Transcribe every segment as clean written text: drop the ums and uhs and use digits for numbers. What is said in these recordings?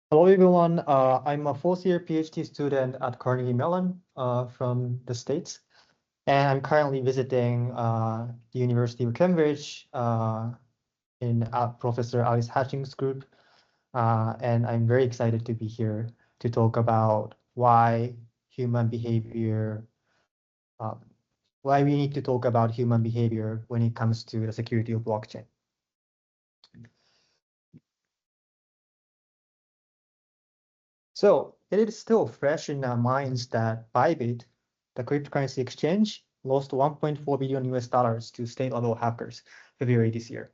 Hello, everyone. I'm a fourth-year PhD student at Carnegie Mellon from the States, and I'm currently visiting the University of Cambridge in Professor Alice Hatching's group, and I'm very excited to be here to talk about human behavior, uh, why we need to talk about human behavior when it comes to the security of blockchain. So it is still fresh in our minds that Bybit, the cryptocurrency exchange, lost 1.4 billion US dollars to state-level hackers February this year.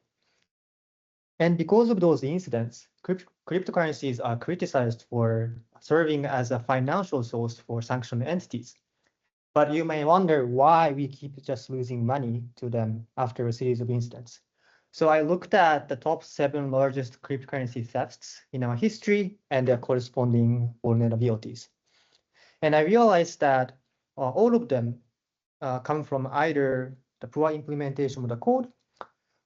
And because of those incidents, cryptocurrencies are criticized for serving as a financial source for sanctioned entities. But you may wonder why we keep just losing money to them after a series of incidents. So I looked at the top 7 largest cryptocurrency thefts in our history and their corresponding vulnerabilities. And I realized that all of them come from either the poor implementation of the code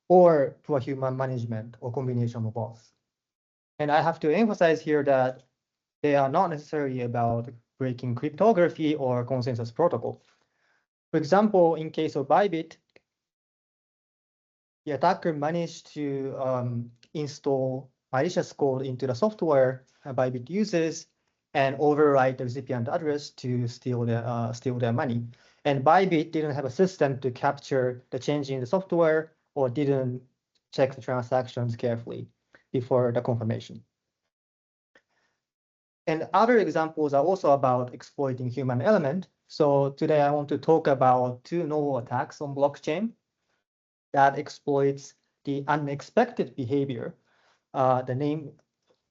or poor human management or combination of both. And I have to emphasize here that they are not necessarily about breaking cryptography or consensus protocol. For example, in case of Bybit, the attacker managed to install malicious code into the software Bybit uses and override the recipient address to steal their money. And Bybit didn't have a system to capture the change in the software or didn't check the transactions carefully before the confirmation. And other examples are also about exploiting human element. So today I want to talk about 2 novel attacks on blockchain that exploits the unexpected behavior,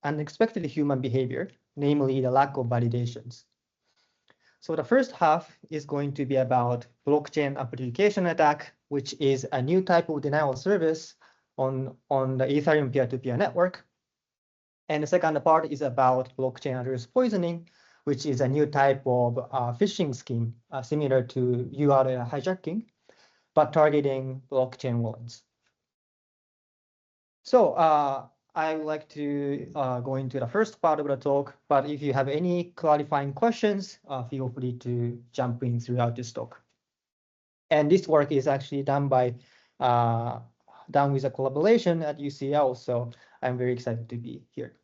unexpected human behavior, namely the lack of validations. So the first half is going to be about blockchain amplification attack, which is a new type of denial of service on the Ethereum peer-to-peer network. And the second part is about blockchain address poisoning, which is a new type of phishing scheme similar to URL hijacking, but targeting blockchain wallets. So I would like to go into the first part of the talk, but if you have any clarifying questions, feel free to jump in throughout this talk. And this work is actually done with a collaboration at UCL, so I'm very excited to be here.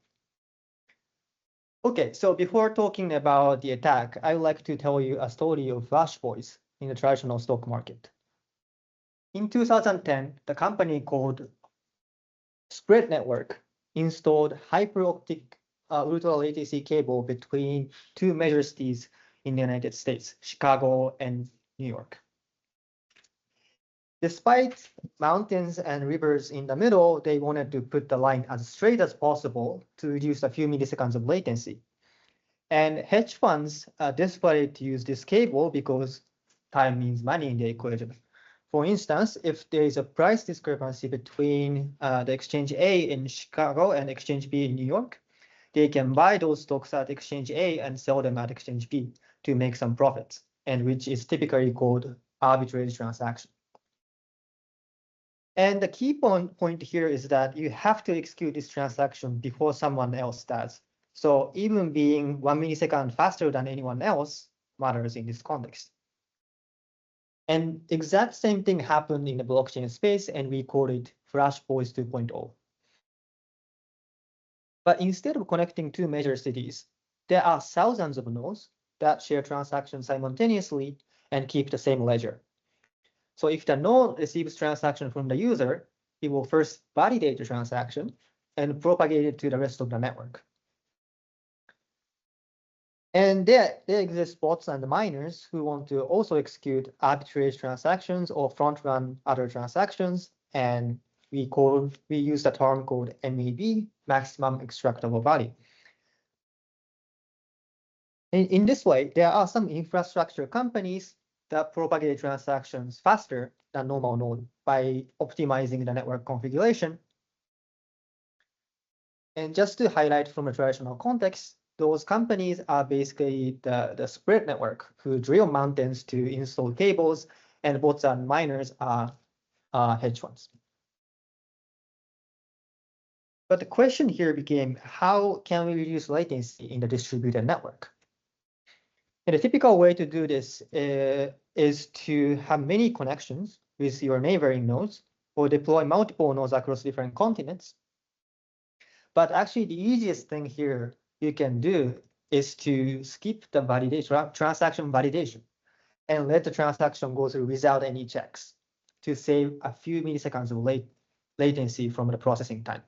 Okay, so before talking about the attack, I would like to tell you a story of flash boys in the traditional stock market. In 2010, the company called Spread Network installed hyperoptic ultra latency cable between 2 major cities in the United States, Chicago and New York. Despite mountains and rivers in the middle, they wanted to put the line as straight as possible to reduce a few milliseconds of latency. And hedge funds desperate to use this cable because time means money in the equation. For instance, if there is a price discrepancy between the exchange A in Chicago and exchange B in New York, they can buy those stocks at exchange A and sell them at exchange B to make some profits, and which is typically called arbitrage transaction. And the key point here is that you have to execute this transaction before someone else does. So even being 1 millisecond faster than anyone else matters in this context. And exact same thing happened in the blockchain space, and we call it Flash Boys 2.0. But instead of connecting 2 major cities, there are thousands of nodes that share transactions simultaneously and keep the same ledger. So if the node receives transaction from the user, it will first validate the transaction and propagate it to the rest of the network. And there exist bots and miners who want to also execute arbitrage transactions or front-run other transactions, and we use the term called MAV, maximum extractable value. In this way, there are some infrastructure companies that propagate transactions faster than normal node by optimizing the network configuration. And just to highlight from a traditional context, those companies are basically the spread network who drill mountains to install cables, and bots and miners are hedge funds. But the question here became, how can we reduce latency in the distributed network? And a typical way to do this is to have many connections with your neighboring nodes or deploy multiple nodes across different continents. But actually, the easiest thing here you can do is to skip the validation, transaction validation, and let the transaction go through without any checks to save a few milliseconds of latency from the processing time.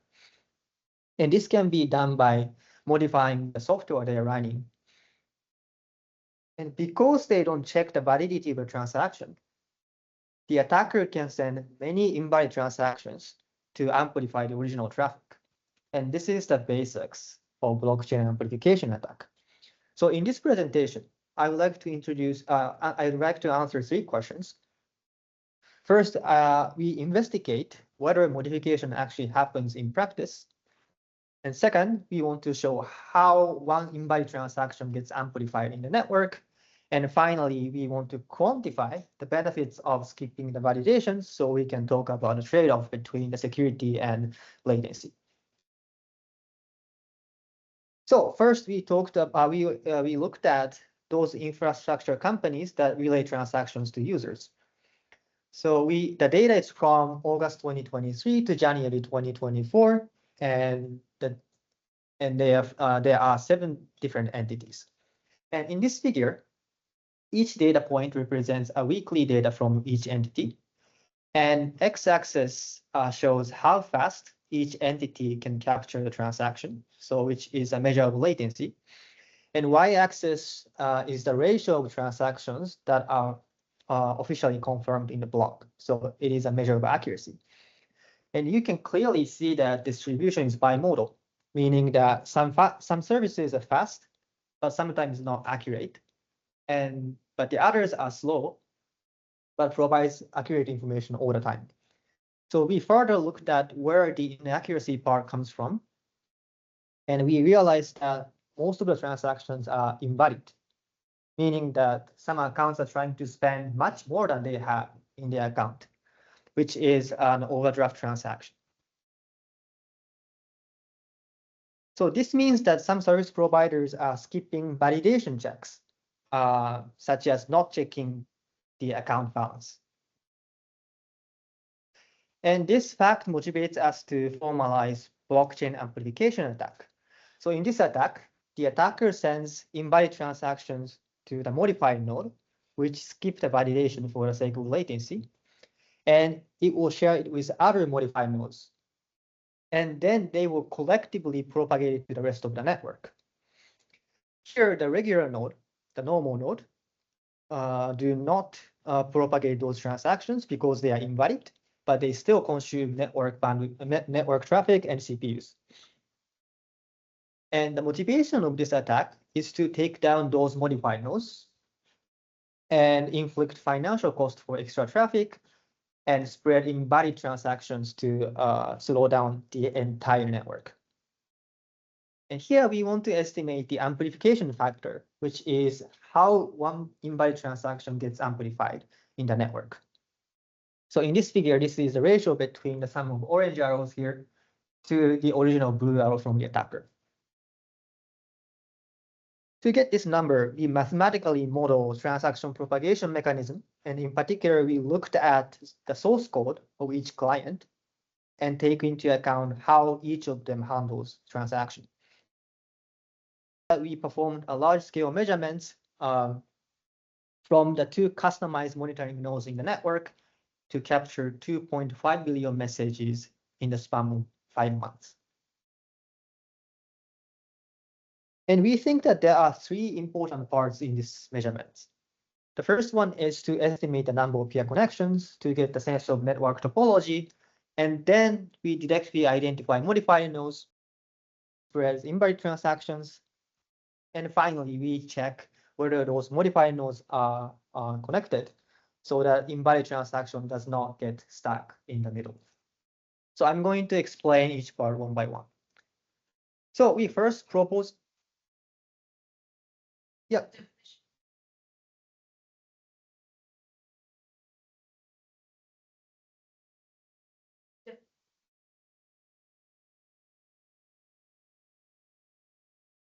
And this can be done by modifying the software they are running. And because they don't check the validity of a transaction, the attacker can send many invalid transactions to amplify the original traffic. And this is the basics of blockchain amplification attack. So in this presentation, I would like to answer 3 questions. First, we investigate whether modification actually happens in practice. And second, we want to show how one invalid transaction gets amplified in the network. And finally, we want to quantify the benefits of skipping the validations so we can talk about the trade-off between the security and latency. So first, we looked at those infrastructure companies that relay transactions to users. So the data is from August 2023 to January 2024, and there are 7 different entities. And in this figure, each data point represents a weekly data from each entity, and x-axis shows how fast each entity can capture the transaction, so which is a measure of latency. And y-axis is the ratio of transactions that are officially confirmed in the block. So it is a measure of accuracy. And you can clearly see that distribution is bimodal, meaning that some services are fast, but sometimes not accurate. But the others are slow, but provides accurate information all the time. So we further looked at where the inaccuracy part comes from. And we realized that most of the transactions are invalid, meaning that some accounts are trying to spend much more than they have in their account, which is an overdraft transaction. So this means that some service providers are skipping validation checks, such as not checking the account balance. And this fact motivates us to formalize blockchain amplification attack. So in this attack, the attacker sends invalid transactions to the modified node, which skip the validation for the sake of latency, and it will share it with other modified nodes. And then they will collectively propagate it to the rest of the network. Here, the regular node, the normal node, do not propagate those transactions because they are invalid, but they still consume network bandwidth, network traffic, and CPUs. And the motivation of this attack is to take down those modified nodes and inflict financial cost for extra traffic and spread invalid transactions to slow down the entire network. And here we want to estimate the amplification factor, which is how one invalid transaction gets amplified in the network. So in this figure, this is the ratio between the sum of orange arrows here to the original blue arrow from the attacker. To get this number, we mathematically model transaction propagation mechanism, and in particular, we looked at the source code of each client and take into account how each of them handles transaction. We performed a large-scale measurements from the 2 customized monitoring nodes in the network to capture 2.5 billion messages in the span of 5 months. And we think that there are 3 important parts in this measurement. The first one is to estimate the number of peer connections to get the sense of network topology. And then we directly identify modified nodes, whereas invalid transactions. And finally, we check whether those modified nodes are connected so that invalid transaction does not get stuck in the middle. So I'm going to explain each part one by one. So we first propose. Yeah.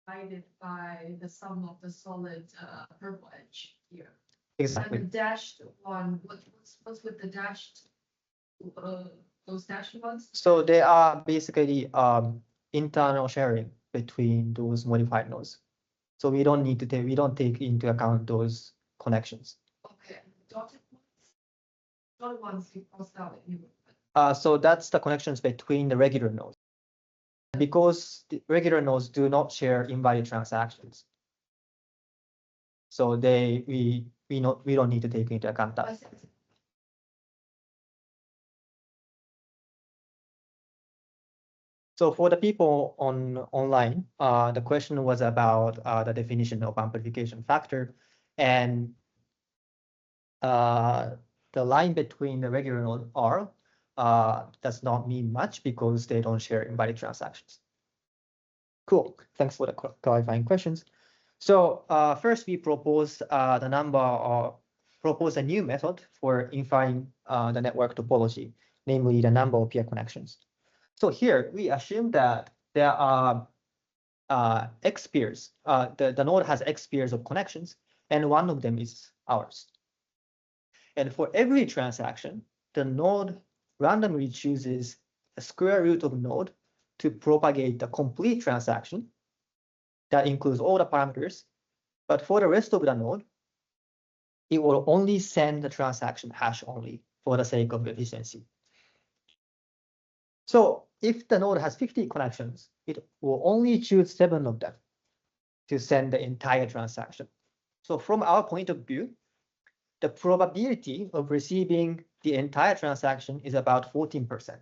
divided by the sum of the solid purple edge here. Exactly. And the dashed one, what's with the dashed, those dashed ones? So they are basically internal sharing between those modified nodes. So we don't take into account those connections. Okay, dotted ones you crossed out anyway. So that's the connections between the regular nodes. Because the regular nodes do not share invalid transactions. So we don't need to take into account that. So for the people online, the question was about the definition of amplification factor, and the line between the regular node R does not mean much because they don't share invalid transactions. Cool. Thanks for the clarifying questions. So first we proposed propose a new method for inferring the network topology, namely the number of peer connections. So here we assume that there are X peers. The node has X peers of connections, and one of them is ours. And for every transaction, the node randomly chooses a square root of node to propagate the complete transaction that includes all the parameters. But for the rest of the node, it will only send the transaction hash only for the sake of efficiency. So if the node has 50 connections, it will only choose 7 of them to send the entire transaction. So from our point of view, the probability of receiving the entire transaction is about 14%.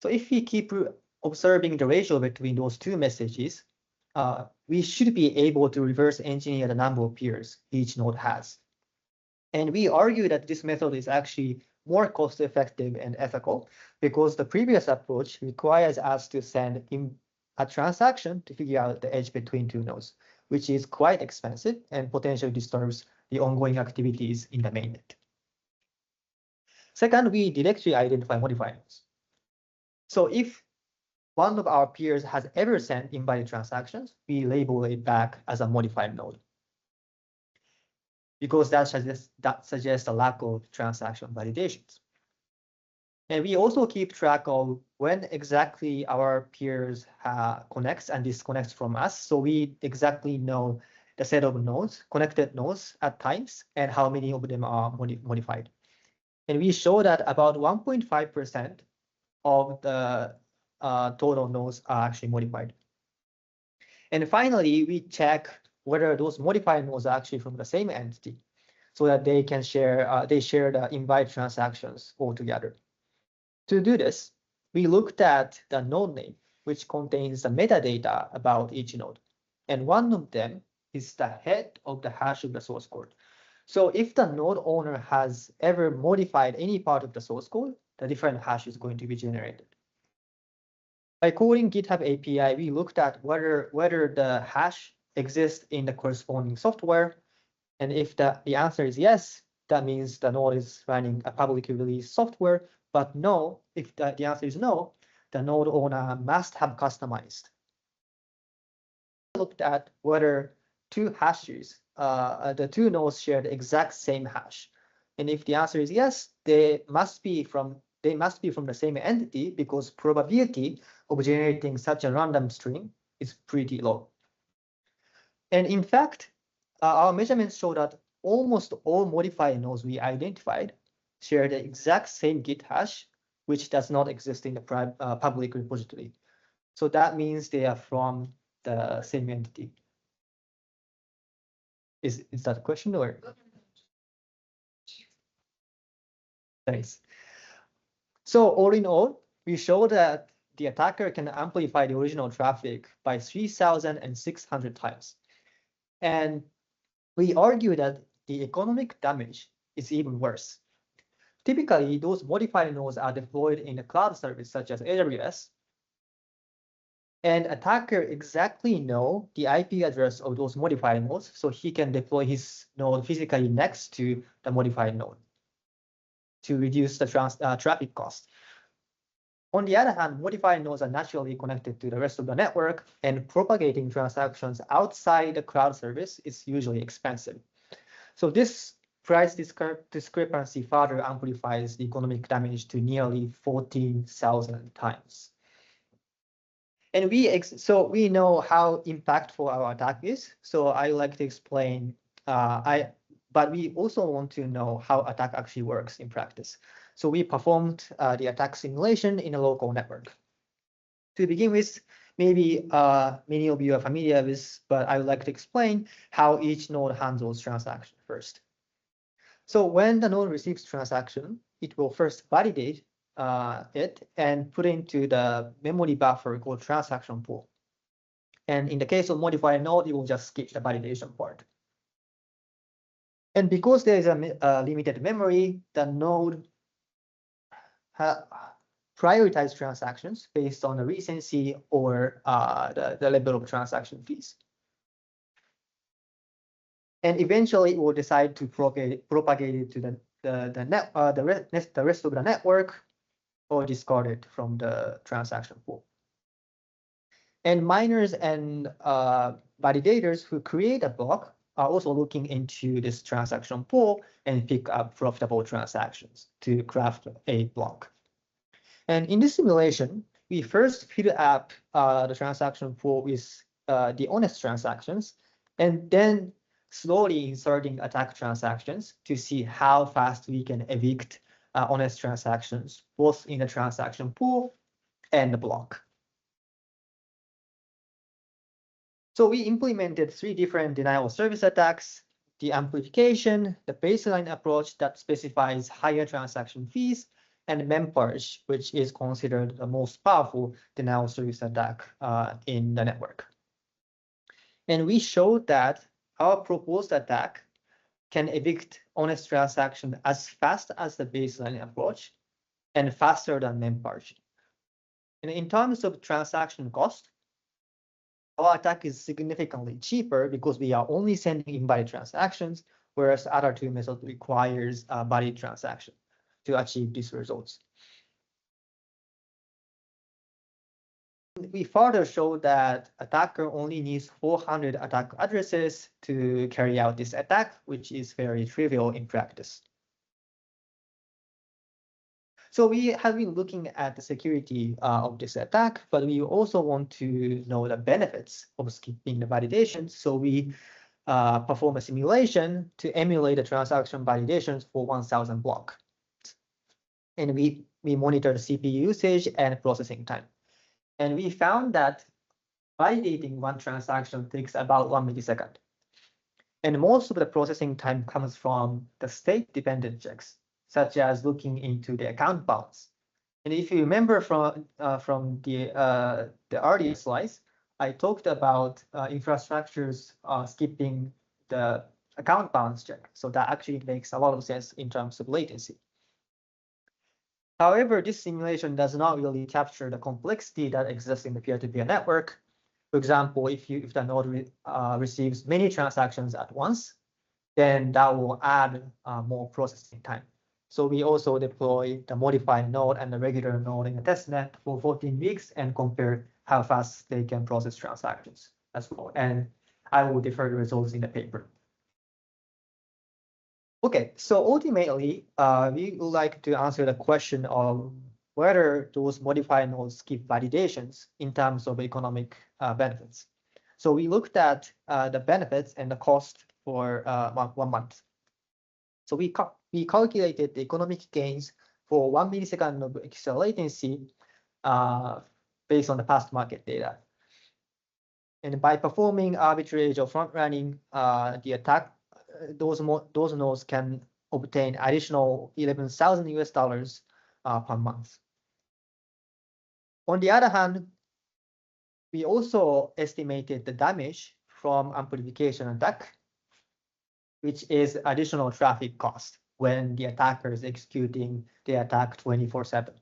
So if we keep observing the ratio between those two messages, we should be able to reverse engineer the number of peers each node has. And we argue that this method is actually more cost effective and ethical because the previous approach requires us to send in a transaction to figure out the edge between two nodes, which is quite expensive and potentially disturbs the ongoing activities in the mainnet. Second, we directly identify modified nodes. So if one of our peers has ever sent invalid transactions, we label it back as a modified node, because that suggests a lack of transaction validations. And we also keep track of when exactly our peers connects and disconnects from us. So we exactly know the set of nodes, connected nodes at times, and how many of them are modified. And we show that about 1.5% of the total nodes are actually modified. And finally, we check whether those modified nodes are actually from the same entity, so that they can share the invalid transactions altogether. To do this, we looked at the node name, which contains the metadata about each node. And one of them is the head of the hash of the source code. So if the node owner has ever modified any part of the source code, the different hash is going to be generated. By calling GitHub API, we looked at whether the hash exists in the corresponding software. And if the answer is yes, that means the node is running a publicly released software. But no, if the answer is no, the node owner must have customized. We looked at whether two hashes, the two nodes share the exact same hash. And if the answer is yes, they must be from the same entity, because probability of generating such a random string is pretty low. And in fact, our measurements show that almost all modified nodes we identified share the exact same Git hash, which does not exist in the public repository. So that means they are from the same entity. Is that a question or? Thanks. So all in all, we show that the attacker can amplify the original traffic by 3,600 times. And we argue that the economic damage is even worse. Typically, those modified nodes are deployed in a cloud service such as AWS, and attacker exactly know the IP address of those modified nodes, so he can deploy his node physically next to the modified node to reduce the traffic cost. On the other hand, modified nodes are naturally connected to the rest of the network, and propagating transactions outside the cloud service is usually expensive. So this price discrepancy further amplifies the economic damage to nearly 14,000 times. And we know how impactful our attack is. So I like to explain. But we also want to know how attack actually works in practice. So we performed the attack simulation in a local network. To begin with, maybe many of you are familiar with, but I would like to explain how each node handles transaction first. So when the node receives transaction, it will first validate it and put into the memory buffer called transaction pool. And in the case of modified node, it will just skip the validation part. And because there is a limited memory, the node prioritize transactions based on the recency or the level of transaction fees. And eventually, it will decide to propagate it to the rest of the network or discard it from the transaction pool. And miners and validators who create a block are also looking into this transaction pool and pick up profitable transactions to craft a block. And in this simulation, we first fill up the transaction pool with the honest transactions, and then slowly inserting attack transactions to see how fast we can evict honest transactions, both in the transaction pool and the block. So we implemented 3 different denial of service attacks: the amplification, the baseline approach that specifies higher transaction fees, and mempurge, which is considered the most powerful denial of service attack in the network. And we showed that our proposed attack can evict honest transaction as fast as the baseline approach and faster than mempurge. And in terms of transaction cost, our attack is significantly cheaper because we are only sending invalid transactions, whereas other 2 methods requires a valid transaction to achieve these results. We further show that attacker only needs 400 attack addresses to carry out this attack, which is very trivial in practice. So we have been looking at the security of this attack, but we also want to know the benefits of skipping the validation. So we perform a simulation to emulate the transaction validations for 1,000 blocks. And we monitor the CPU usage and processing time. And we found that validating one transaction takes about 1 millisecond. And most of the processing time comes from the state-dependent checks, such as looking into the account balance. And if you remember from the earlier slides, I talked about infrastructures skipping the account balance check. So that actually makes a lot of sense in terms of latency. However, this simulation does not really capture the complexity that exists in the peer-to-peer network. For example, if the node receives many transactions at once, then that will add more processing time. So we also deploy the modified node and the regular node in the testnet for 14 weeks and compare how fast they can process transactions as well. And I will defer the results in the paper. Okay, so ultimately, we would like to answer the question of whether those modified nodes skip validations in terms of economic benefits. So we looked at the benefits and the cost for 1 month. So we calculated the economic gains for 1 millisecond of extra latency based on the past market data. And by performing arbitrage or front running, the attack, those nodes can obtain additional $11,000 per month. On the other hand, we also estimated the damage from amplification attack, which is additional traffic cost when the attacker is executing the attack 24/7.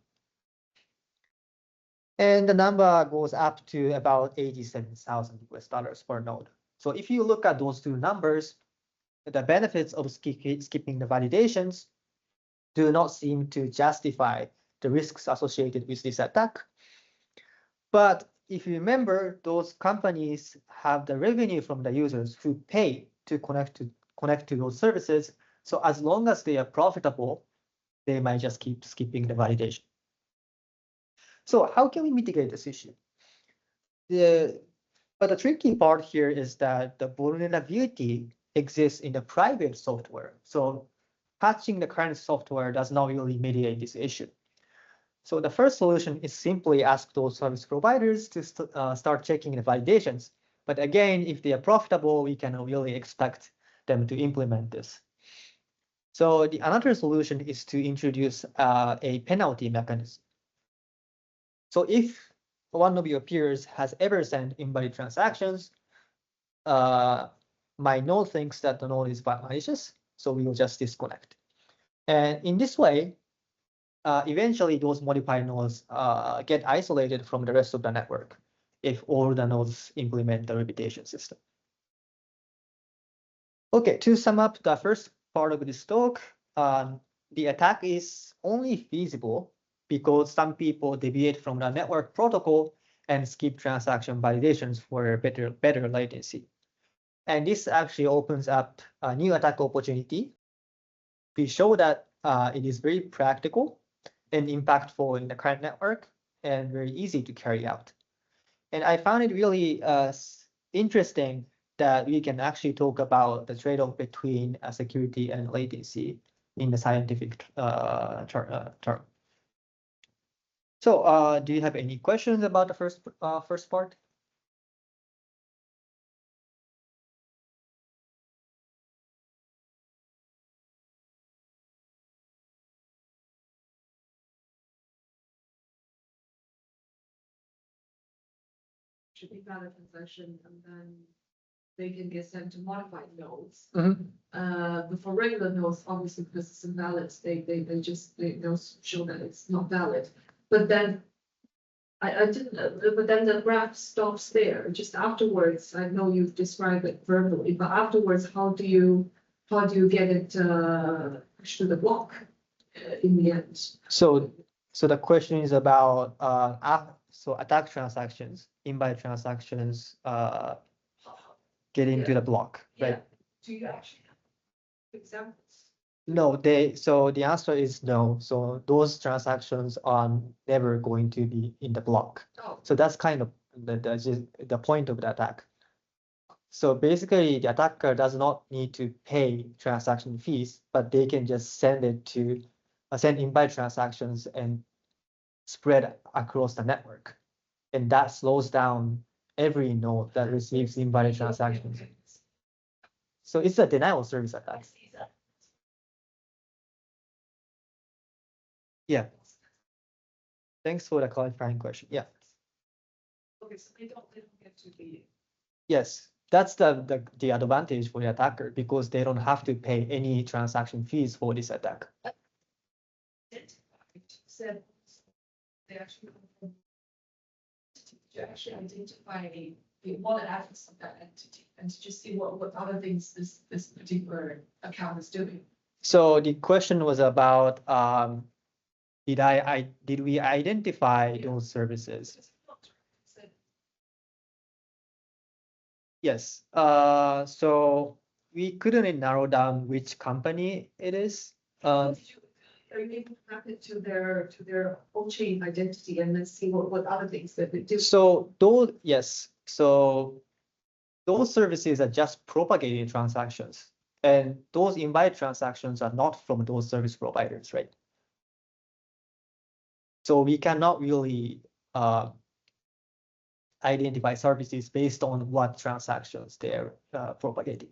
And the number goes up to about $87,000 per node. So if you look at those 2 numbers, the benefits of skipping the validations do not seem to justify the risks associated with this attack. But if you remember, those companies have the revenue from the users who pay to connect to those services. So as long as they are profitable, they might just keep skipping the validation. So how can we mitigate this issue? But the tricky part here is that the vulnerability exists in the private software. So patching the current software does not really mitigate this issue. So the first solution is simply ask those service providers to start checking the validations. But again, if they are profitable, we can really expect them to implement this. So another solution is to introduce a penalty mechanism. So if one of your peers has ever sent invalid transactions, my node thinks that the node is malicious, so we will just disconnect. And in this way, eventually those modified nodes get isolated from the rest of the network if all the nodes implement the reputation system. Okay, to sum up the first part of this talk, the attack is only feasible because some people deviate from the network protocol and skip transaction validations for better latency. And this actually opens up a new attack opportunity. We show that it is very practical and impactful in the current network and very easy to carry out. And I found it really interesting that we can actually talk about the trade-off between security and latency in the scientific term. So do you have any questions about the first part? Should be valid transaction, and then they can get sent to modified nodes. But for regular nodes, obviously, because it's invalid, they'll show that it's not valid. But then I didn't, but then the graph stops there. Just afterwards, I know you've described it verbally, but afterwards, how do you get it pushed to the block in the end? So the question is about so attack transactions, invalid transactions, getting to the block, right? Do you actually have examples? No, so the answer is no. So those transactions are never going to be in the block. Oh, So that's kind of the point of the attack. So basically, the attacker does not need to pay transaction fees, but they can just send invalid transactions and spread across the network. And that slows down every node that receives invalid transactions. So it's a denial of service attack. Yeah. Thanks for the clarifying question. Yeah. okay, so they don't get to the. Yes, that's the advantage for the attacker because they don't have to pay any transaction fees for this attack. Said they actually to actually identify the wallet address of that entity and to just see what other things this particular account is doing. So the question was about did we identify those services? Yes. So we couldn't narrow down which company it is. Are you able to map it to their whole chain identity and then see what other things that they do? So those services are just propagating transactions, and those invalid transactions are not from those service providers, right? So we cannot really identify services based on what transactions they're propagating.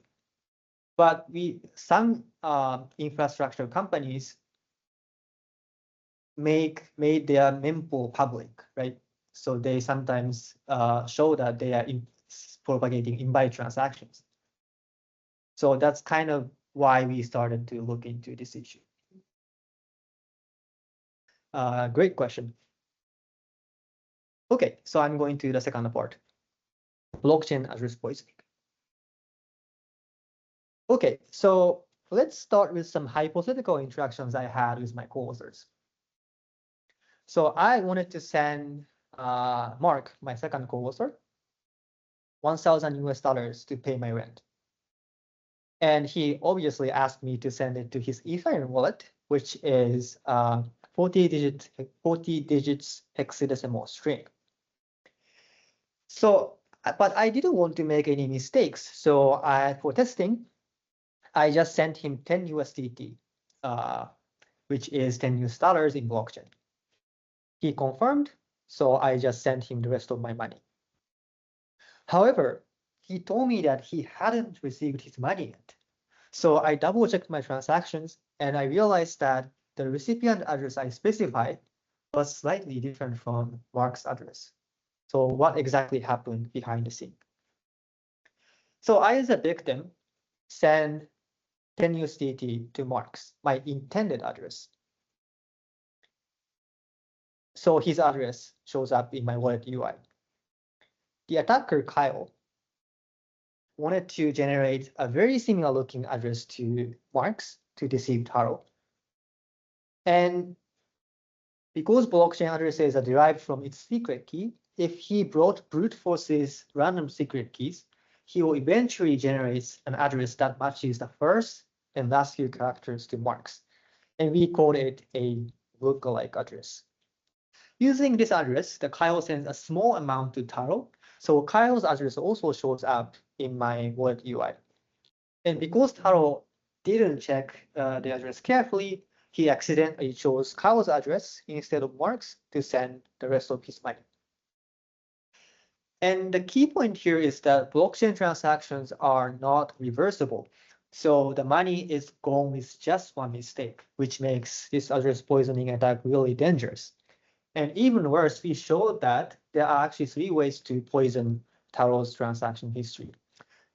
But some infrastructure companies made their mempool public, right? So they sometimes show that they are propagating invalid transactions. So that's kind of why we started to look into this issue. Great question. Okay, so I'm going to the second part, blockchain address poisoning. Okay, so let's start with some hypothetical interactions I had with my co-authors. So I wanted to send Mark, my second co-author, 1,000 US dollars to pay my rent. And he obviously asked me to send it to his Ethereum wallet, which is 40 digits hexadecimal string. So, but I didn't want to make any mistakes. So for testing, I just sent him 10 USDT, which is 10 US dollars in blockchain. He confirmed, so I just sent him the rest of my money. However, he told me that he hadn't received his money yet. So I double checked my transactions and I realized that the recipient address I specified was slightly different from Mark's address. So what exactly happened behind the scene? So I, as a victim, send 10 USDT to Mark's, my intended address. So his address shows up in my wallet UI. The attacker, Kyle, wanted to generate a very similar looking address to Mark's to deceive Taro. And because blockchain addresses are derived from its secret key, if he brute forces random secret keys, he will eventually generate an address that matches the first and last few characters to Mark's. And we called it a lookalike address. Using this address, the Kyle sends a small amount to Taro. So Kyle's address also shows up in my wallet UI. And because Taro didn't check the address carefully, he accidentally chose Kyle's address instead of Mark's to send the rest of his money. And the key point here is that blockchain transactions are not reversible. So the money is gone with just one mistake, which makes this address poisoning attack really dangerous. And even worse, we showed that there are actually 3 ways to poison Taro's transaction history.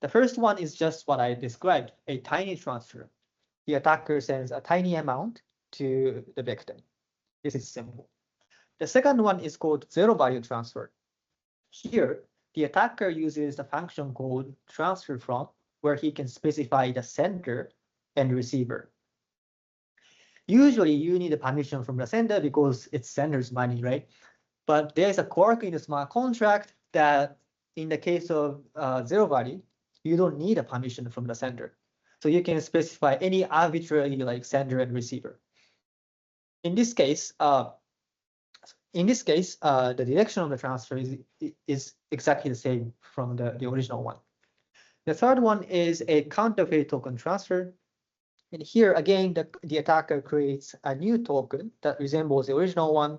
The first one is just what I described, a tiny transfer. The attacker sends a tiny amount to the victim. This is simple. The second one is called zero value transfer. Here, the attacker uses the function called transfer from, where he can specify the sender and receiver. Usually, you need a permission from the sender because it's sender's money, right? But there's a quirk in the smart contract that in the case of zero value, you don't need a permission from the sender. So you can specify any arbitrary like sender and receiver. In this case, the direction of the transfer is exactly the same from the original one. The third one is a counterfeit token transfer. And here again, the attacker creates a new token that resembles the original one.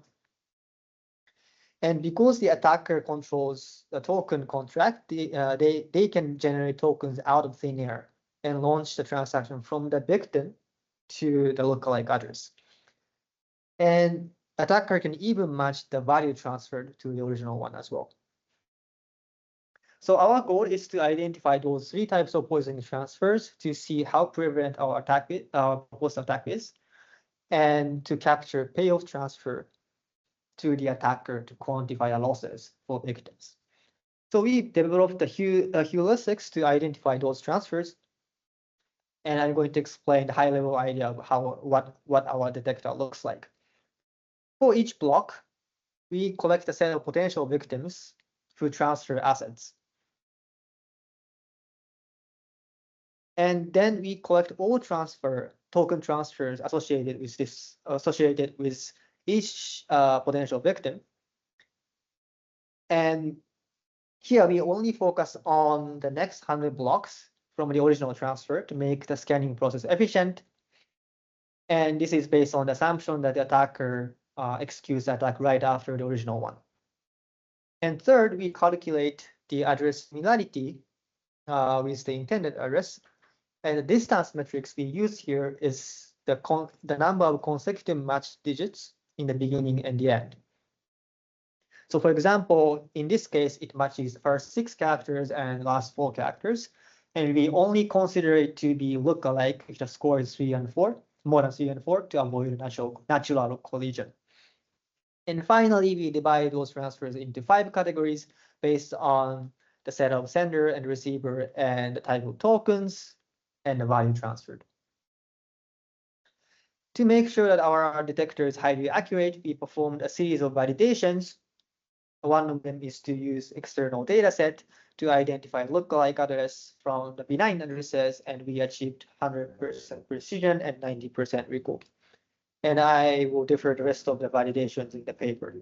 And because the attacker controls the token contract, they can generate tokens out of thin air and launch the transaction from the victim to the lookalike address. And attacker can even match the value transferred to the original one as well. So our goal is to identify those 3 types of poisoning transfers to see how prevalent our proposed attack is, and to capture payoff transfer to the attacker to quantify the losses for victims. So we developed the heuristics to identify those transfers, and I'm going to explain the high-level idea of what our detector looks like. For each block, we collect a set of potential victims who transfer assets. And then we collect all token transfers associated with each potential victim. And here we only focus on the next 100 blocks from the original transfer to make the scanning process efficient. And this is based on the assumption that the attacker executes the attack right after the original one. And third, we calculate the address similarity with the intended address. And the distance metrics we use here is the number of consecutive matched digits in the beginning and the end. So for example, in this case, it matches the first 6 characters and last 4 characters. And we only consider it to be lookalike if the score is 3 and 4, more than 3 and 4, to avoid natural collision. And finally, we divide those transfers into 5 categories based on the set of sender and receiver and the type of tokens and the value transferred. To make sure that our detector is highly accurate, we performed a series of validations. One of them is to use external data set to identify lookalike address from the benign addresses, and we achieved 100% precision and 90% recall. And I will defer the rest of the validations in the paper.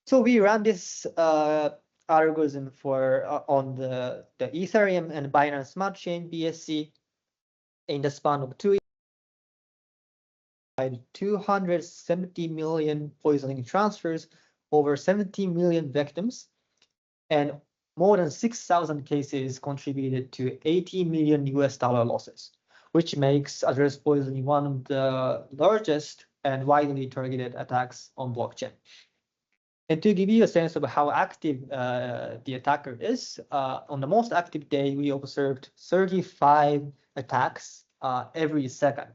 So we ran this algorithm for on the Ethereum and Binance Smart Chain BSC in the span of 2 years. 270 million poisoning transfers, over 70 million victims, and more than 6,000 cases contributed to 80 million US dollar losses, which makes address poisoning one of the largest and widely targeted attacks on blockchain. And to give you a sense of how active the attacker is, on the most active day, we observed 35 attacks every second.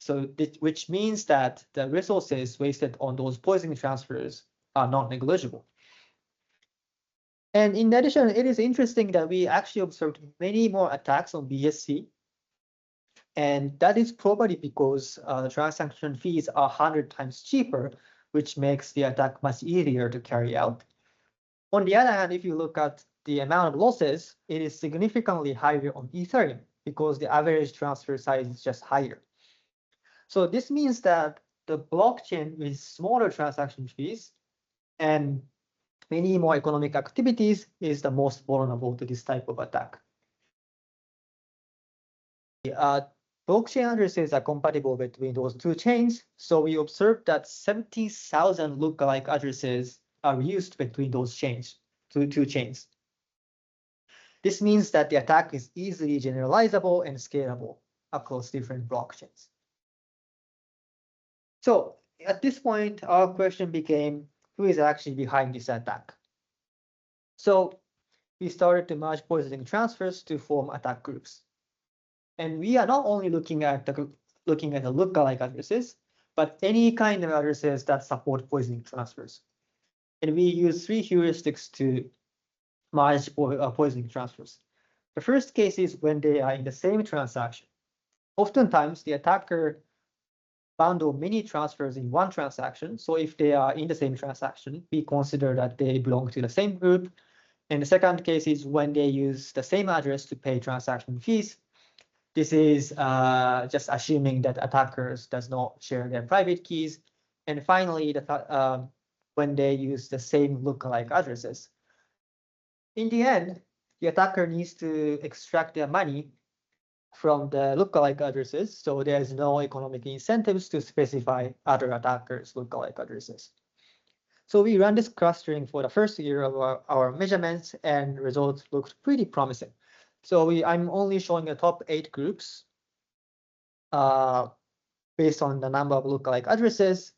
So which means that the resources wasted on those poisoning transfers are not negligible. And in addition, it is interesting that we actually observed many more attacks on BSC. And that is probably because the transaction fees are 100 times cheaper, which makes the attack much easier to carry out. On the other hand, if you look at the amount of losses, it is significantly higher on Ethereum because the average transfer size is just higher. So this means that the blockchain with smaller transaction fees and many more economic activities is the most vulnerable to this type of attack. Blockchain addresses are compatible between those two chains, so we observed that 70,000 lookalike addresses are used between those chains, two chains. This means that the attack is easily generalizable and scalable across different blockchains. So at this point, our question became, who is actually behind this attack? So we started to merge poisoning transfers to form attack groups. And we are not only looking at the lookalike addresses, but any kind of addresses that support poisoning transfers. And we use 3 heuristics to merge poisoning transfers. The first case is when they are in the same transaction. Oftentimes, the attacker bundle many transfers in one transaction. So if they are in the same transaction, we consider that they belong to the same group. And the second case is when they use the same address to pay transaction fees. This is just assuming that attackers does not share their private keys. And finally, when they use the same lookalike addresses. In the end, the attacker needs to extract their money from the lookalike addresses, so there's no economic incentives to specify other attackers' lookalike addresses. So we ran this clustering for the first year of our measurements, and results looked pretty promising. So I'm only showing the top 8 groups based on the number of lookalike addresses,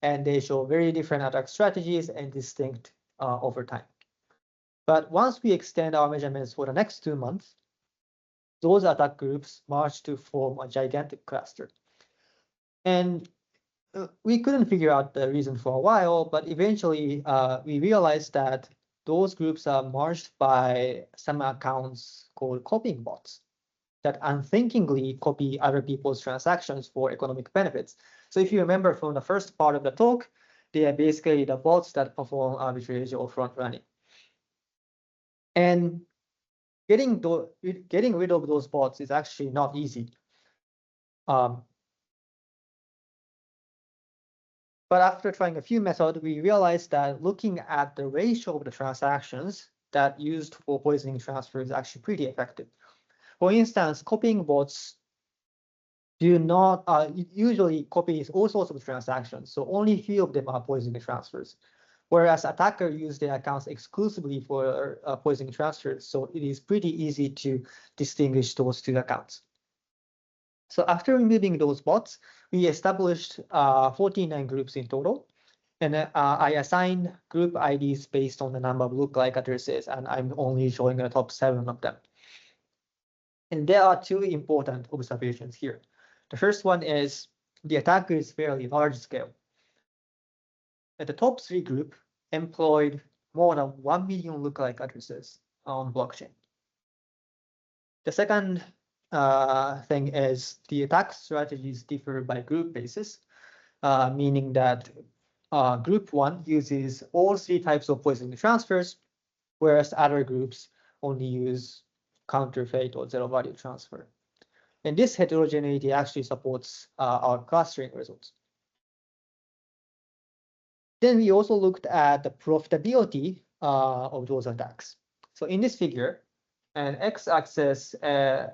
and they show very different attack strategies and distinct over time. But once we extend our measurements for the next 2 months, those attack groups march to form a gigantic cluster. And we couldn't figure out the reason for a while, but eventually we realized that those groups are merged by some accounts called copying bots that unthinkingly copy other people's transactions for economic benefits. So if you remember from the first part of the talk, they are basically the bots that perform arbitrage or front running. And getting rid of those bots is actually not easy. But after trying a few methods, we realized that looking at the ratio of the transactions that used for poisoning transfer is actually pretty effective. For instance, copying bots do not usually copy all sorts of transactions, so only a few of them are poisoning transfers. Whereas attackers use their accounts exclusively for poisoning transfers, so it is pretty easy to distinguish those 2 accounts. So after removing those bots, we established 49 groups in total. And I assigned group IDs based on the number of lookalike addresses, and I'm only showing the top 7 of them. And there are 2 important observations here. The first one is the attacker is fairly large scale. And the top 3 group employed more than 1 million lookalike addresses on blockchain. The second thing is the attack strategies differ by group basis, meaning that group 1 uses all 3 types of poisoning transfers, whereas other groups only use counterfeit or zero value transfer. And this heterogeneity actually supports our clustering results. Then we also looked at the profitability of those attacks. So in this figure, an x-axis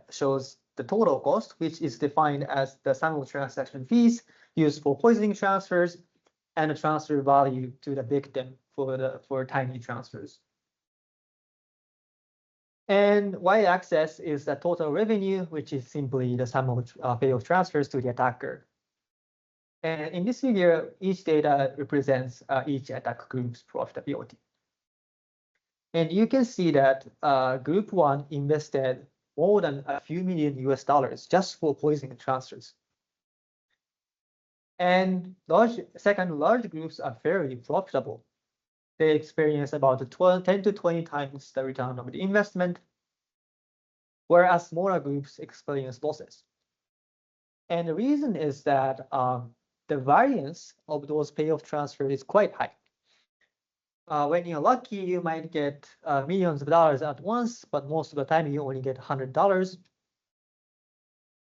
shows the total cost, which is defined as the sum of transaction fees used for poisoning transfers and the transfer value to the victim for tiny transfers. And y-axis is the total revenue, which is simply the sum of payoff transfers to the attacker. And in this figure, each data represents each attack group's profitability. And you can see that group 1 invested more than a few million US dollars just for poisoning transfers. And second, large groups are very profitable. They experience about 10 to 20 times the return of the investment, whereas smaller groups experience losses. And the reason is that the variance of those payoff transfers is quite high. When you're lucky, you might get millions of dollars at once, but most of the time you only get $100.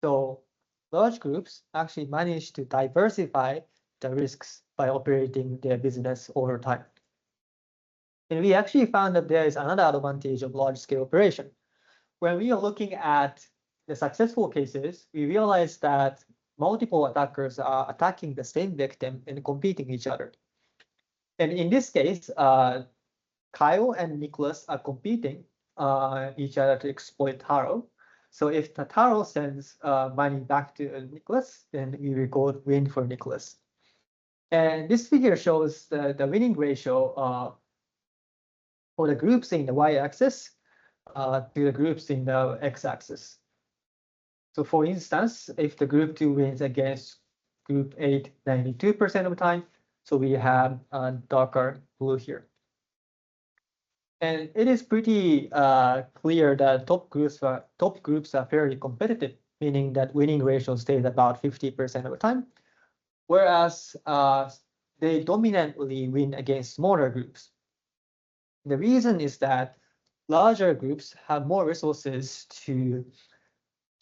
So large groups actually manage to diversify the risks by operating their business over time. And we actually found that there is another advantage of large-scale operation. When we are looking at the successful cases, we realize that multiple attackers are attacking the same victim and competing each other. And in this case, Kyle and Nicholas are competing each other to exploit Taro. So if Taro sends money back to Nicholas, then we record win for Nicholas. And this figure shows the winning ratio for the groups in the y-axis to the groups in the x-axis. So for instance, if the group 2 wins against group 8 92% of the time, so we have darker blue here. And it is pretty clear that top groups are very competitive, meaning that winning ratio stays about 50% of the time, whereas they dominantly win against smaller groups. The reason is that larger groups have more resources to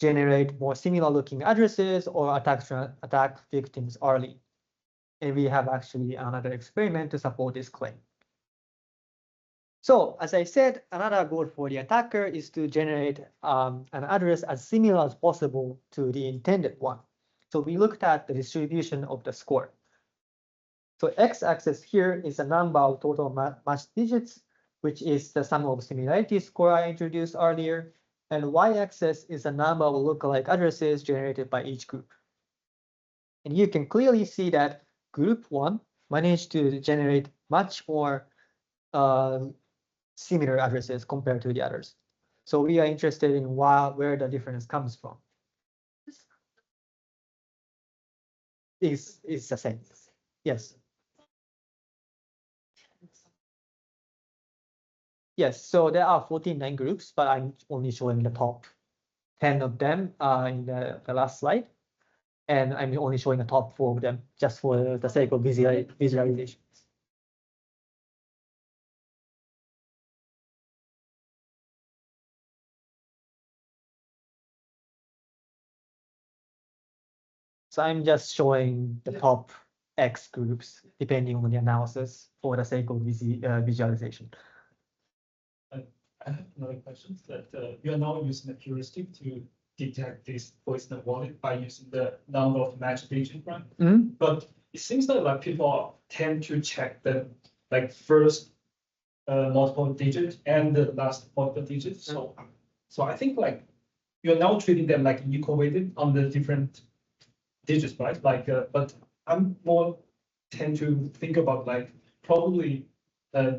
generate more similar looking addresses or attack victims early. And we have actually another experiment to support this claim. So as I said, another goal for the attacker is to generate an address as similar as possible to the intended one. So we looked at the distribution of the score. So x-axis here is the number of total matched digits, which is the sum of similarity score I introduced earlier. And y-axis is the number of lookalike addresses generated by each group. And you can clearly see that group 1 managed to generate much more similar addresses compared to the others. So we are interested in where the difference comes from. It's the same. Yes. Yes, so there are 49 groups, but I'm only showing the top 10 of them in the last slide. And I'm only showing the top 4 of them just for the sake of visualization. So I'm just showing the top X groups depending on the analysis for the sake of visualization. I have another question that you are now using a heuristic to detect this poison wallet by using the number of matched digits, right? But it seems that like people tend to check the first multiple digit and the last multiple digit. So I think like you're now treating them like equal weighted on the different digits, right? But I'm more tend to think about like probably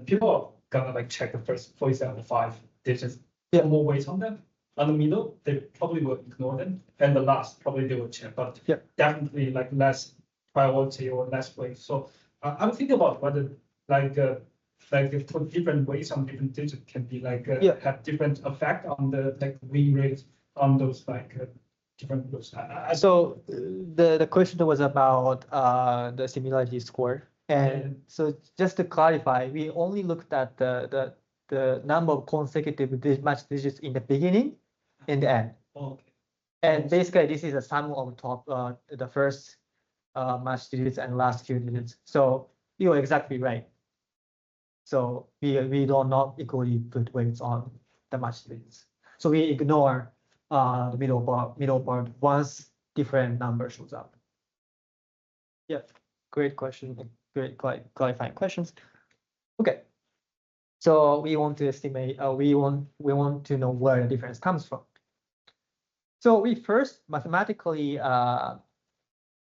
people are gonna check the first, for example, 5 digits, put more weight on them. On the middle, they probably will ignore them, and the last probably they will check, but definitely less priority or less weight. So I'm thinking about whether if put different weights on different digits can be have different effect on the win rate on those different groups? So the question was about the similarity score. And so just to clarify, we only looked at the number of consecutive match digits in the beginning and the end. Okay. And basically, this is a sum of the first match digits and last few digits. So you're exactly right. So we do not equally put weights on the match digits. So we ignore the middle part once different number shows up. Yeah, great question. Great clarifying questions. Okay, so we want to estimate. We want to know where the difference comes from. So we first mathematically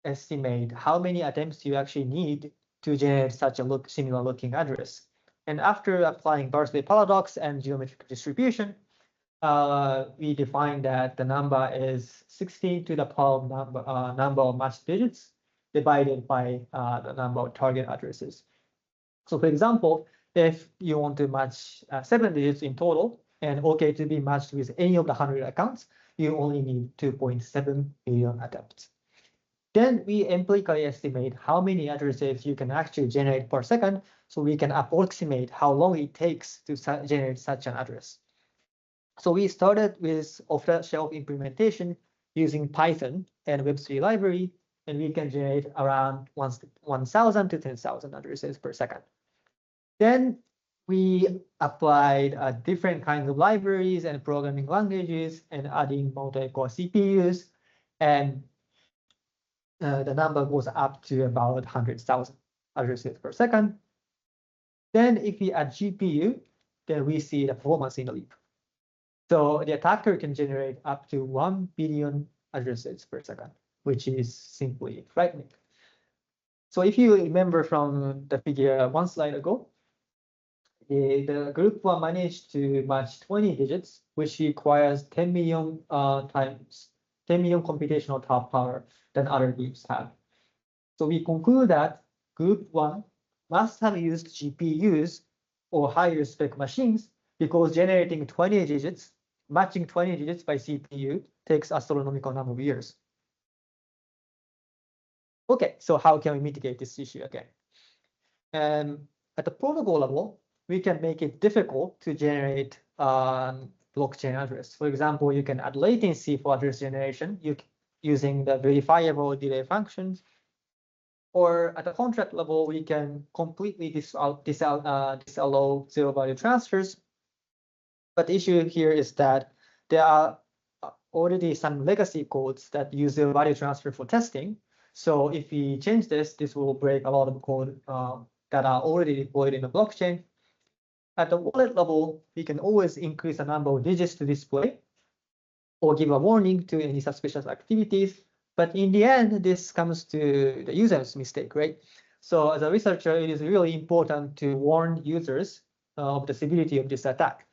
estimate how many attempts you actually need to generate such a similar looking address. And after applying Barsley paradox and geometric distribution, we define that the number is 16 to the power of number of matched digits divided by the number of target addresses. So for example, if you want to match 7 digits in total and OK to be matched with any of the 100 accounts, you only need 2.7 billion attempts. Then we empirically estimate how many addresses you can actually generate per second, so we can approximate how long it takes to generate such an address. So we started with off-the-shelf implementation using Python and Web3 library, and we can generate around 1,000 to 10,000 addresses per second. Then we applied different kinds of libraries and programming languages and adding multi-core CPUs, and the number goes up to about 100,000 addresses per second. Then if we add GPU, then we see the performance in the leap. So the attacker can generate up to 1 billion addresses per second, which is simply frightening. So if you remember from the figure one slide ago, the group one managed to match 20 digits, which requires 10 million times 10 million computational top power than other groups have. So we conclude that group one must have used GPUs or higher spec machines because generating 20 digits, matching 20 digits by CPU takes astronomical number of years. Okay, so how can we mitigate this issue again? And at the protocol level, we can make it difficult to generate blockchain address. For example, you can add latency for address generation using the verifiable delay functions. Or at the contract level, we can completely disallow zero-value transfers. But the issue here is that there are already some legacy codes that use zero-value transfer for testing. So if we change this, this will break a lot of code that are already deployed in the blockchain. At the wallet level, we can always increase the number of digits to display or give a warning to any suspicious activities. But in the end, this comes to the user's mistake, right? So as a researcher, it is really important to warn users of the severity of this attack.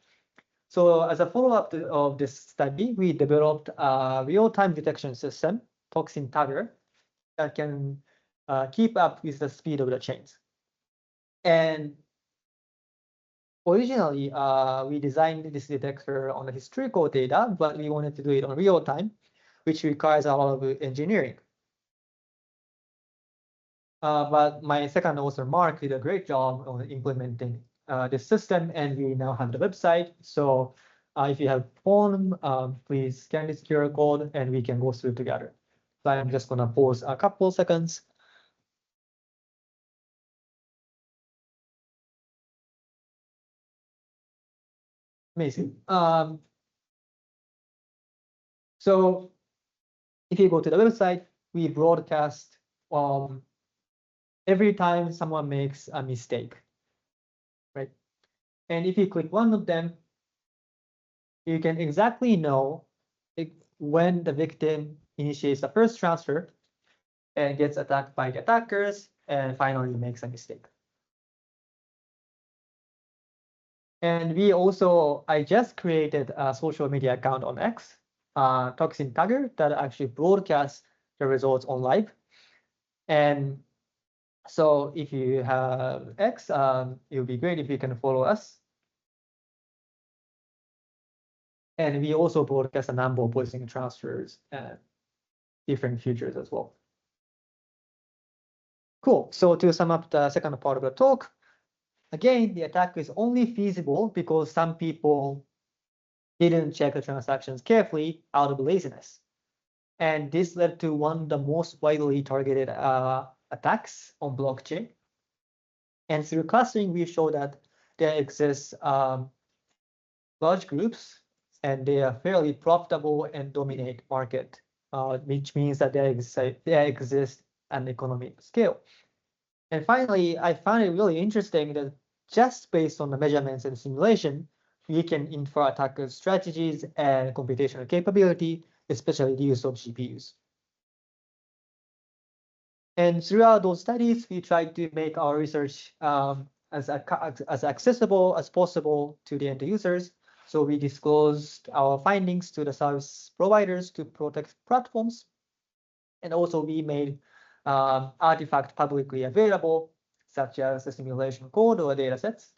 So as a follow-up of this study, we developed a real-time detection system, Toxin Tagger, that can keep up with the speed of the chains. And originally, we designed this detector on the historical data, but we wanted to do it on real time, which requires a lot of engineering. But my second author, Mark, did a great job on implementing this system, and we now have the website. So if you have phone, please scan this QR code, and we can go through together. So I'm just going to pause a couple seconds. Amazing. So if you go to the website, we broadcast every time someone makes a mistake, right? And if you click one of them, you can exactly know when the victim initiates the first transfer and gets attacked by the attackers and finally makes a mistake. And I just created a social media account on X, Toxin Tagger, that actually broadcasts the results on live. And so if you have X, it would be great if you can follow us. And we also broadcast a number of positioning transfers and different features as well. Cool. So to sum up the second part of the talk, again, the attack is only feasible because some people didn't check the transactions carefully out of laziness. And this led to one of the most widely targeted attacks on blockchain. And through clustering, we show that there exists large groups, and they are fairly profitable and dominate market, which means that there exists an economy of scale. And finally, I found it really interesting that just based on the measurements and simulation, we can infer attacker strategies and computational capability, especially the use of GPUs. And throughout those studies, we tried to make our research as accessible as possible to the end users. So we disclosed our findings to the service providers to protect platforms. And also we made artifacts publicly available, such as the simulation code or data sets.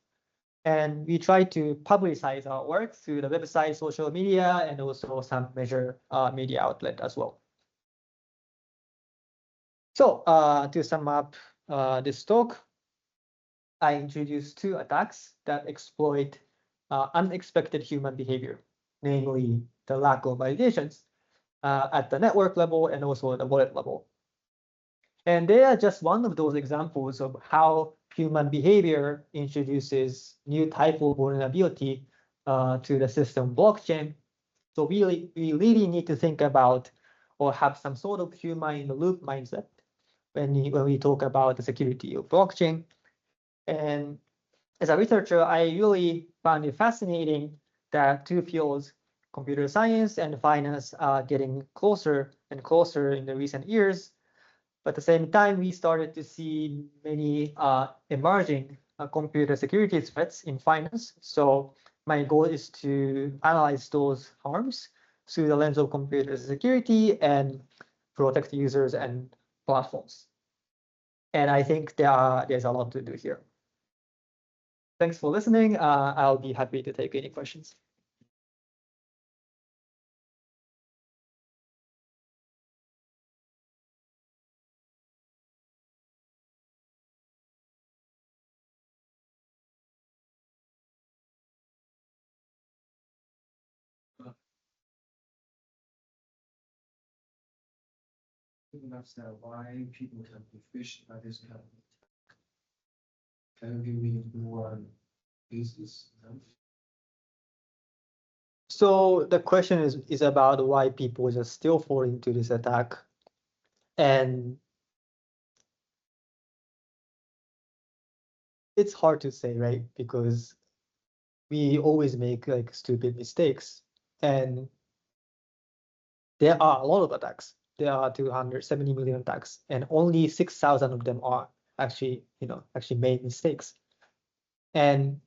And we try to publicize our work through the website, social media, and also some major media outlet as well. So to sum up this talk, I introduced two attacks that exploit unexpected human behavior, namely the lack of validations at the network level and also at the wallet level. And they are just one of those examples of how human behavior introduces new type of vulnerability to the system blockchain. So we really need to think about or have some sort of human in the loop mindset when we talk about the security of blockchain. And as a researcher, I really found it fascinating that two fields, computer science and finance, are getting closer and closer in the recent years. But at the same time, we started to see many emerging computer security threats in finance. So my goal is to analyze those harms through the lens of computer security and protect users and platforms. And I think there's a lot to do here. Thanks for listening. I'll be happy to take any questions. Understand why people can be fished by this kind of attack. Can you give me more cases? So the question is about why people just still fall into this attack. And it's hard to say, right? Because we always make like stupid mistakes. And there are a lot of attacks. There are 270 million attacks, and only 6,000 of them are actually made mistakes. And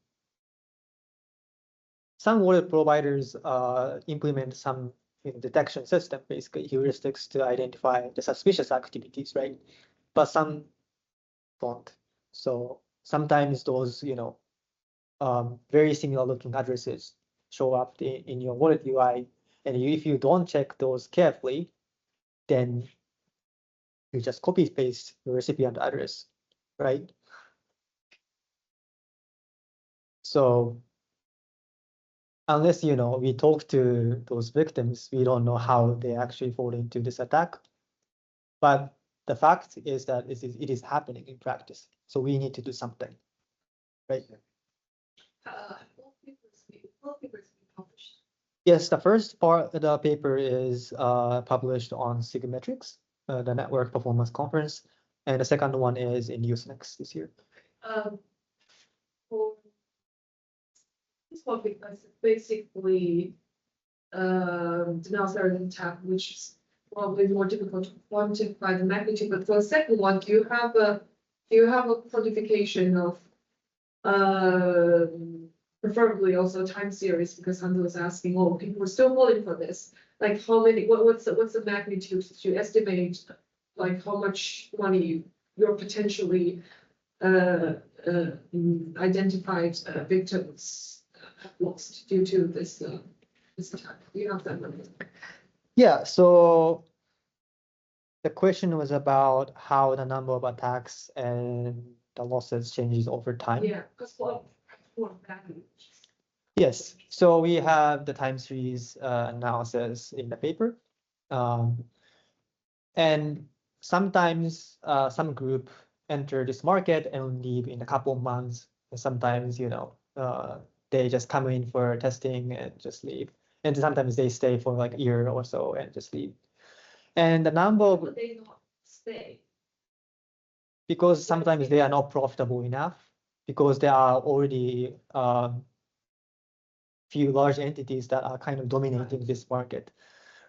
some wallet providers implement some detection system, basically heuristics to identify the suspicious activities, right? But some don't. So sometimes those, very similar looking addresses show up in your wallet UI. And if you don't check those carefully, then you just copy paste the recipient address, right? So unless we talk to those victims, we don't know how they actually fall into this attack. But the fact is that it is happening in practice. So we need to do something, right? Will papers be published? Yes, the first part of the paper is published on Sigmetrics, the Network Performance Conference, and the second one is in Usenex this year. For this topic, that's basically denounce attack, which is probably more difficult to quantify the magnitude. But for the second one, do you have a quantification of preferably also time series, because Handel was asking, oh, people are still falling for this. Like how many, what's the magnitude to estimate, like how much money your potentially identified victims have lost due to this this attack? Do you have that number? Yeah, so the question was about how the number of attacks and the losses changes over time. Yeah, because for package. Yes, so we have the time series analysis in the paper. And sometimes some group enter this market and leave in a couple of months. And sometimes, they just come in for testing and just leave. And sometimes they stay for like a year or so and just leave. And the number of, But they not stay. because sometimes they are not profitable enough, because there are already few large entities that are kind of dominating this market,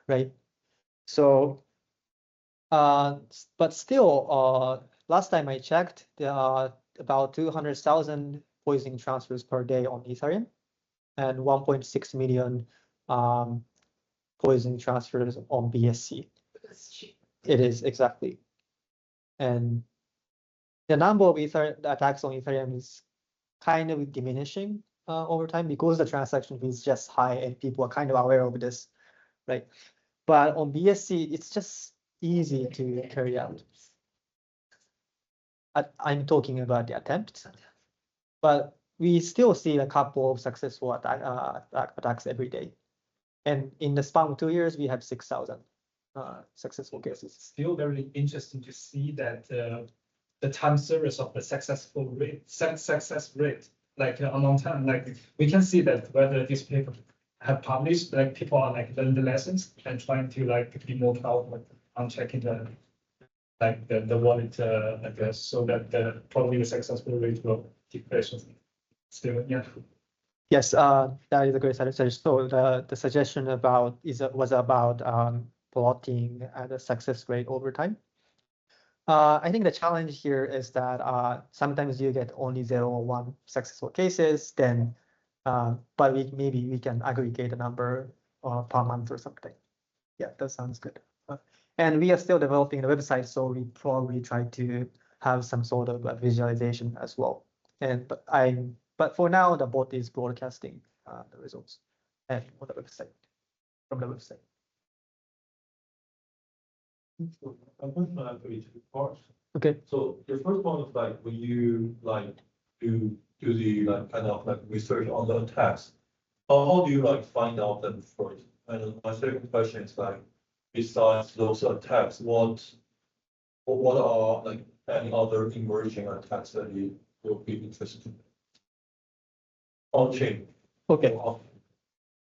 right? So, but still, last time I checked, there are about 200,000 poisoning transfers per day on Ethereum and 1.6 million poisoning transfers on BSC. Because cheap. It is exactly. And the number of attacks on Ethereum is kind of diminishing over time because the transaction fee is just high and people are kind of aware of this, right? But on BSC, it's just easy to carry out. I'm talking about the attempts, but we still see a couple of successful attacks every day. And in the span of 2 years, we have 6,000 successful cases. Still very interesting to see that the time series of the success rate, like among time, like we can see that whether these people have published, like people are like learning the lessons and trying to like be more careful on checking the wallet, I guess, so that probably the successful rate will decrease. Still, yeah. Yes, that is a great suggestion. So the suggestion was about plotting the success rate over time. I think the challenge here is that sometimes you get only 0 or 1 successful cases, then but maybe we can aggregate the number per month or something. Yeah, that sounds good. And we are still developing the website, so we probably try to have some sort of a visualization as well. But for now, the bot is broadcasting the results and on the website from the website. So I'm going to actually 2 parts. Okay. So the first one is like when you like do the like kind of like research on the attacks, how do you like find out them first? And my second question is like, besides those attacks, what are like any other emerging attacks that you will be interested in? On chain. Okay.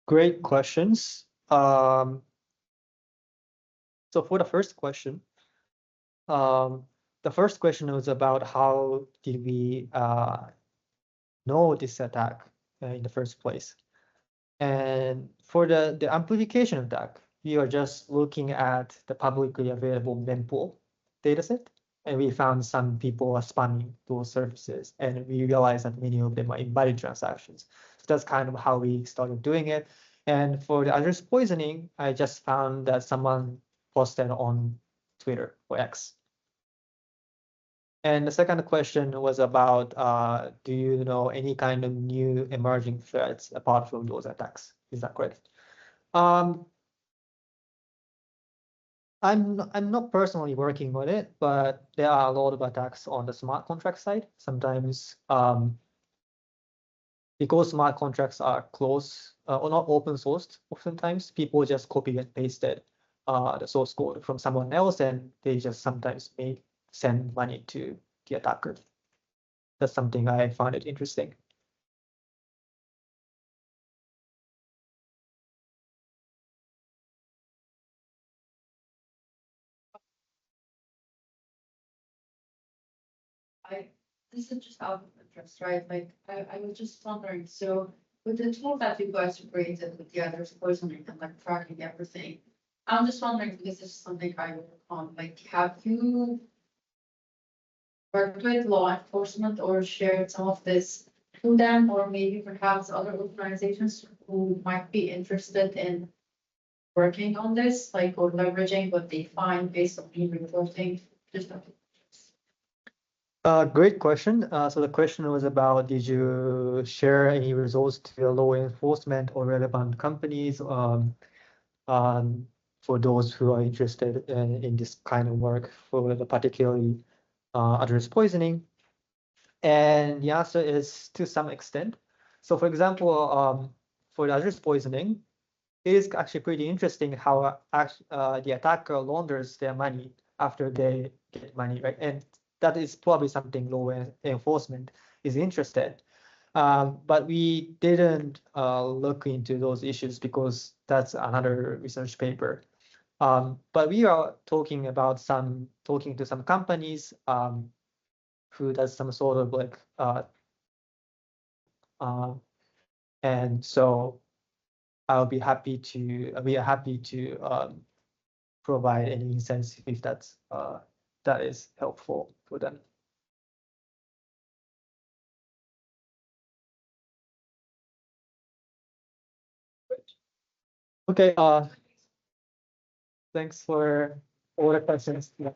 Great questions. So for the first question, the first question was about how did we know this attack in the first place. And for the amplification attack, we are just looking at the publicly available mempool dataset, and we found some people are spamming those services, and we realized that many of them are invalid transactions. So that's kind of how we started doing it. And for the address poisoning, I just found that someone posted on Twitter or X. And the second question was about, do you know any kind of new emerging threats apart from those attacks? Is that correct? I'm not personally working on it, but there are a lot of attacks on the smart contract side. Sometimes because smart contracts are closed or not open sourced, oftentimes people just copy and pasted the source code from someone else, and they just sometimes may send money to the attacker. That's something I found it interesting. This is just out of interest, right? Like I was just wondering, so with the tool that you guys created with the others poisoning and like tracking everything, I'm just wondering, because this is something I work on, like have you worked with law enforcement or shared some of this to them, or maybe perhaps other organizations who might be interested in working on this, like, or leveraging what they find based on e reporting? Just Great question. So the question was about, did you share any results to law enforcement or relevant companies for those who are interested in this kind of work for the particularly address poisoning? And the answer is to some extent. So for example, for the address poisoning, it is actually pretty interesting how the attacker launders their money after they get money, right? And that is probably something law enforcement is interested. But we didn't look into those issues because that's another research paper. But we are talking to some companies who does some sort of like uh, and so we are happy to provide any insights if that is helpful for them. Okay, thanks for all the questions. Yeah.